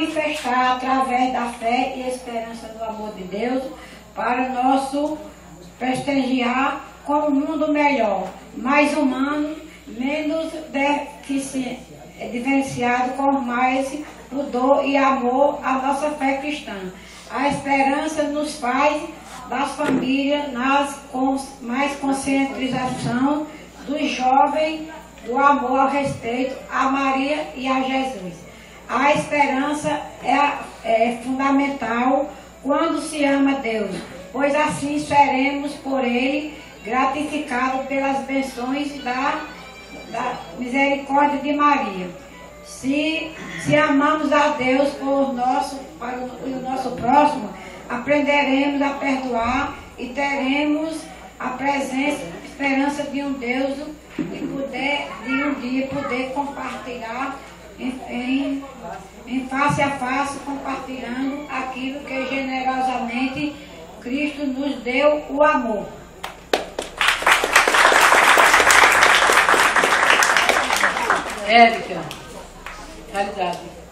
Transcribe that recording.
manifestar através da fé e esperança do amor de Deus para nosso prestigiar com um mundo melhor, mais humano, menos diferenciado, com mais pudor e amor à nossa fé cristã. A esperança nos faz das famílias mais conscientização dos jovens, do amor ao respeito a Maria e a Jesus. A esperança é fundamental quando se ama Deus, pois assim seremos por Ele gratificados pelas bênçãos da misericórdia de Maria. Se amamos a Deus para o nosso próximo, aprenderemos a perdoar e teremos a esperança de um Deus de um dia poder compartilhar em face a face, compartilhando aquilo que generosamente Cristo nos deu, o amor. Érica, realidade.